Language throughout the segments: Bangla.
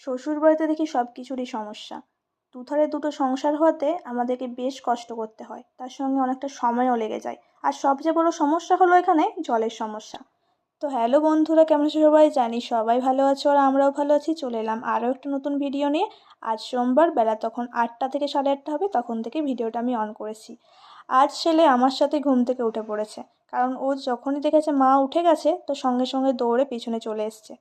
শ্বশুরবাড়িতে দেখি সব কিছুরই সমস্যা। দুধারে দুটো সংসার হওয়াতে আমাদেরকে বেশ কষ্ট করতে হয়, তার সঙ্গে অনেকটা সময়ও লেগে যায়। আর সবচেয়ে বড় সমস্যা হলো এখানে জলের সমস্যা। তো হ্যালো বন্ধুরা, কেমন আছো সবাই? জানি সবাই ভালো আছো আর আমরাও ভালো আছি। চলে এলাম আরও একটা নতুন ভিডিও নিয়ে। আজ সোমবার, বেলা তখন 8টা থেকে 8:30 হবে, তখন থেকে ভিডিওটা আমি অন করেছি। আজ ছেলে আমার সাথে ঘুম থেকে উঠে পড়েছে, কারণ ও যখনই দেখেছে মা উঠে গেছে তো সঙ্গে সঙ্গে দৌড়ে পিছনে চলে এসছে।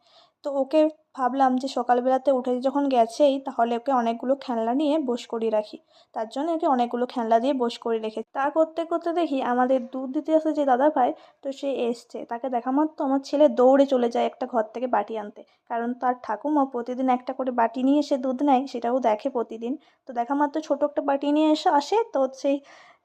তো ওকে ভাবলাম যে সকালবেলাতে উঠে যখন গেছেই, তাহলে ওকে অনেকগুলো খেলনা নিয়ে বোস করিয়ে রাখি। তার জন্য ওকে অনেকগুলো খেলনা দিয়ে বোস করিয়ে রেখেছি। তা করতে করতে দেখি আমাদের দুধ দিতে আসে যে দাদা ভাই, তো সে এসছে। তাকে দেখা মাত্র আমার ছেলে দৌড়ে চলে যায় একটা ঘর থেকে বাটি আনতে, কারণ তার ঠাকুমা প্রতিদিন একটা করে বাটি নিয়ে এসে দুধ নেয়, সেটাও দেখে প্রতিদিন। তো দেখা মাত্র ছোট একটা বাটি নিয়ে আসে, তো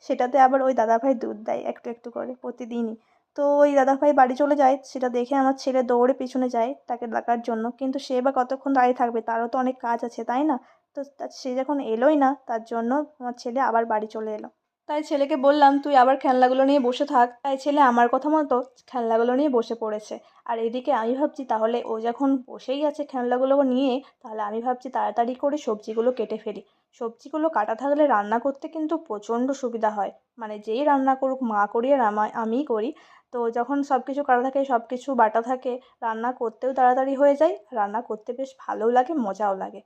সেটাতে আবার ওই দাদাভাই দুধ দেয় একটু একটু করে প্রতিদিনই। তো ওই দাদাভাই বাড়ি চলে যায়, সেটা দেখে আমার ছেলে দৌড়ে পিছনে যায় তাকে ডাকার জন্য, কিন্তু সে বা কতক্ষণ দাঁড়িয়ে থাকবে, তারও তো অনেক কাজ আছে তাই না? তো সে যখন এলোই না, তার জন্য আমার ছেলে আবার বাড়ি চলে এলো। তাই ছেলেকে বললাম তুই আবার খেলনাগুলো নিয়ে বসে থাক, তাই ছেলে আমার কথা মতো খেলনাগুলো নিয়ে বসে পড়েছে। আর এদিকে আমি ভাবছি তাহলে ও যখন বসেই আছে খেলনাগুলো নিয়ে, তাহলে আমি ভাবছি তাড়াতাড়ি করে সবজিগুলো কেটে ফেলি। সবজিগুলো কাটা থাকলে রান্না করতে কিন্তু প্রচণ্ড সুবিধা হয়। মানে যেই রান্না করুক, মা করি আর আমিই করি। তো যখন সব কিছু কাটা থাকে, সব কিছু বাটা থাকে, রান্না করতেও তাড়াতাড়ি হয়ে যায়, রান্না করতে বেশ ভালোও লাগে, মজাও লাগে।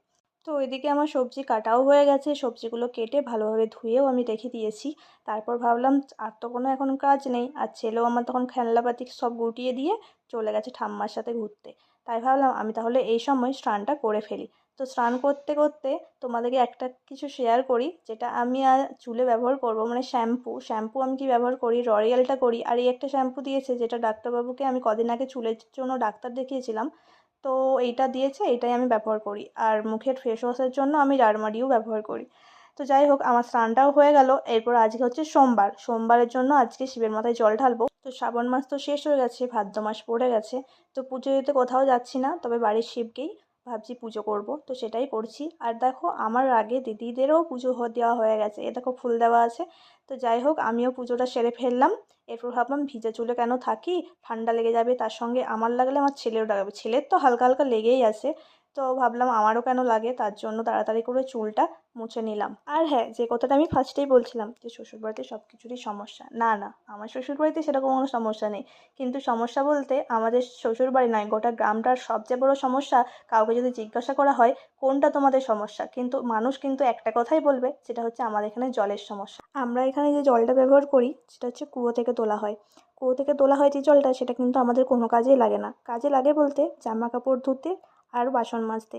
তো ওইদিকে আমার সবজি কাটাও হয়ে গেছে, সবজিগুলো কেটে ভালোভাবে ধুয়েও আমি রেখে দিয়েছি। তারপর ভাবলাম আর তো কোনো এখন কাজ নেই, আর ছেলেও আমার তখন খেলনাপাতি সব গুটিয়ে দিয়ে চলে গেছে ঠাম্মার সাথে ঘুরতে। তাই ভাবলাম আমি তাহলে এই সময় স্নানটা করে ফেলি। তো স্নান করতে করতে তোমাদেরকে একটা কিছু শেয়ার করি, যেটা আমি আর চুলে ব্যবহার করব, মানে শ্যাম্পু আমি কি ব্যবহার করি, ররিয়ালটা করি। আর এই একটা শ্যাম্পু দিয়েছে, যেটা ডাক্তারবাবুকে আমি কদিন আগে চুলের জন্য ডাক্তার দেখিয়েছিলাম। তো এইটা দিয়েছে, এটাই আমি ব্যবহার করি। আর মুখের ফেস ওয়াশের জন্য আমি ডারমারিও ব্যবহার করি। তো যাই হোক, আমার স্নানটাও হয়ে গেল। এরপর আজকে হচ্ছে সোমবার, সোমবারের জন্য আজকে শিবের মাথায় জল ঢালবো। তো শ্রাবণ মাস তো শেষ হয়ে গেছে, ভাদ্র মাস পড়ে গেছে। তো পুজো দিতে কোথাও যাচ্ছি না, তবে বাড়ির শিবকেই ভাবছি পুজো করব, তো সেটাই করছি। আর দেখো আমার আগে দিদিদেরও পুজো দেওয়া হয়ে গেছে, এ দেখো ফুল দেওয়া আছে। তো যাই হোক, আমিও পুজোটা সেরে ফেললাম। এরপর ভাবলাম ভিজে চুলে কেন থাকি, ঠান্ডা লেগে যাবে, তার সঙ্গে আমার লাগলে আমার ছেলেও লাগাবে, ছেলের তো হালকা হালকা লেগেই আছে। তো ভাবলাম আমারও কেন লাগে, তার জন্য তাড়াতাড়ি করে চুলটা মুছে নিলাম। আর হ্যাঁ, যে কথাটা আমি ফার্স্টেই বলছিলাম যে শ্বশুরবাড়িতে সব কিছুরই সমস্যা, না না, আমার শ্বশুরবাড়িতে সেরকম কোনো সমস্যা নেই। কিন্তু সমস্যা বলতে আমাদের শ্বশুরবাড়ি নয়, গোটা গ্রামটার সবচেয়ে বড় সমস্যা। কাউকে যদি জিজ্ঞাসা করা হয় কোনটা তোমাদের সমস্যা, কিন্তু মানুষ কিন্তু একটা কথাই বলবে, সেটা হচ্ছে আমাদের এখানে জলের সমস্যা। আমরা এখানে যে জলটা ব্যবহার করি সেটা হচ্ছে কুয়ো থেকে তোলা হয়। কুয়ো থেকে তোলা হয় যে জলটা, সেটা কিন্তু আমাদের কোনো কাজেই লাগে না। কাজে লাগে বলতে জামা কাপড় ধুতে আর বাসন মাজতে,